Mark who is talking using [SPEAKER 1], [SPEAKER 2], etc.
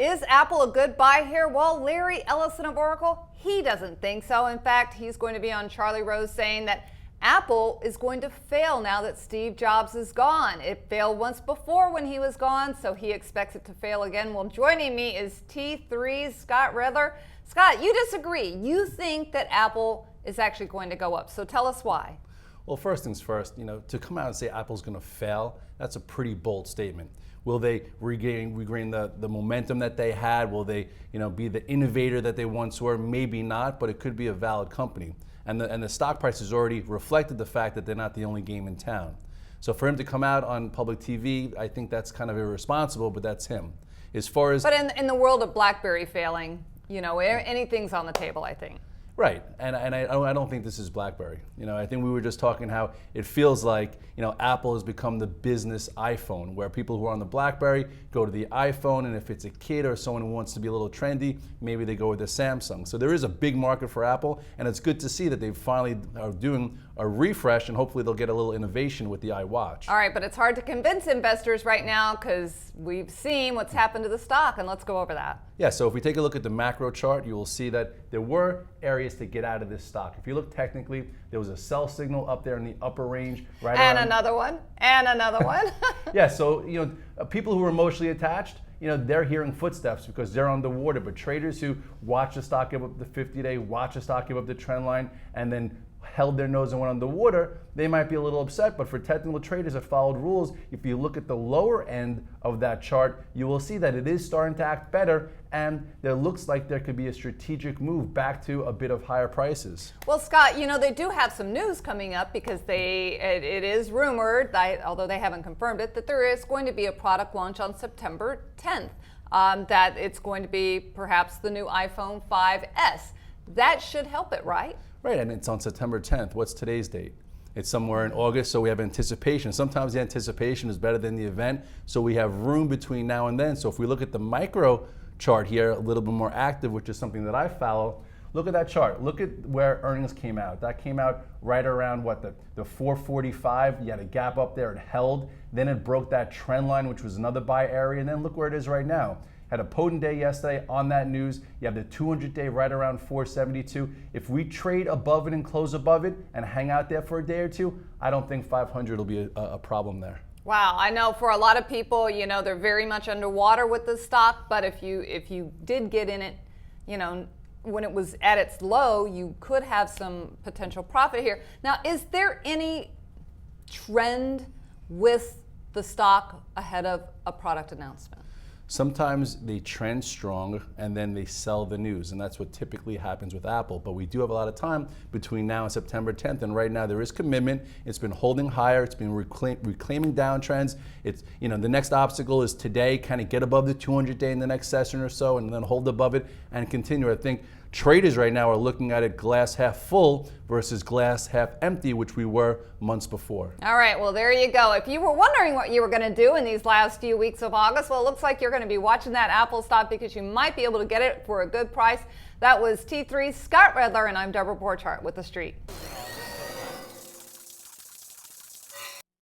[SPEAKER 1] Is Apple a good buy here? Well, Larry Ellison of Oracle, he doesn't think so. In fact, he's going to be on Charlie Rose saying that Apple is going to fail now that Steve Jobs is gone. It failed once before when he was gone, so he expects it to fail again. Well, joining me is T3's Scott Redler. Scott, you disagree. You think that Apple is actually going to go up. So tell us why.
[SPEAKER 2] Well, first things first, to come out and say Apple's going to fail, that's a pretty bold statement. Will they regain the momentum that they had? Will they, be the innovator that they once were? Maybe not, but it could be a valid company. And the stock price has already reflected the fact that they're not the only game in town. So for him to come out on public TV, I think that's kind of irresponsible, but that's him.
[SPEAKER 1] But in the world of Blackberry failing, anything's on the table, I think.
[SPEAKER 2] Right, and I don't think this is BlackBerry. I think we were just talking how it feels like Apple has become the business iPhone, where people who are on the BlackBerry go to the iPhone, and if it's a kid or someone who wants to be a little trendy, maybe they go with the Samsung. So there is a big market for Apple, and it's good to see that they finally are doing a refresh, and hopefully they'll get a little innovation with the iWatch.
[SPEAKER 1] All right, but it's hard to convince investors right now because we've seen what's happened to the stock, and let's go over that.
[SPEAKER 2] Yeah, so if we take a look at the macro chart, you will see that there were areas to get out of this stock. If you look technically, there was a sell signal up there in the upper range.
[SPEAKER 1] Another one.
[SPEAKER 2] Yeah, so people who are emotionally attached, they're hearing footsteps because they're underwater. But traders who watch the stock give up the 50-day, watch the stock give up the trend line, and then held their nose and went underwater, they might be a little upset. But for technical traders that followed rules, if you look at the lower end of that chart, you will see that it is starting to act better, and there looks like there could be a strategic move back to a bit of higher prices.
[SPEAKER 1] Well, Scott, they do have some news coming up because it is rumored, although they haven't confirmed it, that there is going to be a product launch on September 10th, that it's going to be perhaps the new iPhone 5S. That should help it, right?
[SPEAKER 2] Right, and it's on September 10th. What's today's date? It's somewhere in August, so we have anticipation. Sometimes the anticipation is better than the event, so we have room between now and then. So if we look at the micro chart here, a little bit more active, which is something that I follow, look at that chart. Look at where earnings came out. That came out right around the 445. You had a gap up there, it held. Then it broke that trend line, which was another buy area, and then look where it is right now. Had a potent day yesterday on that news. You have the 200-day right around 472. If we trade above it and close above it and hang out there for a day or two, I don't think 500 will be a problem there.
[SPEAKER 1] Wow, I know for a lot of people, they're very much underwater with the stock, but if you did get in it, when it was at its low, you could have some potential profit here. Now, is there any trend with the stock ahead of a product announcement?
[SPEAKER 2] Sometimes they trend strong and then they sell the news, and that's what typically happens with Apple. But we do have a lot of time between now and September 10th, and right now there is commitment. It's been holding higher. It's been reclaiming downtrends. It's the next obstacle is today, kind of get above the 200-day in the next session or so, and then hold above it and continue. I think traders right now are looking at it glass half full versus glass half empty, which we were months before.
[SPEAKER 1] All right, well, there you go. If you were wondering what you were going to do in these last few weeks of August, well, it looks like you're going to be watching that Apple stock because you might be able to get it for a good price. That was T3's Scott Redler, and I'm Deborah Borchardt with The Street.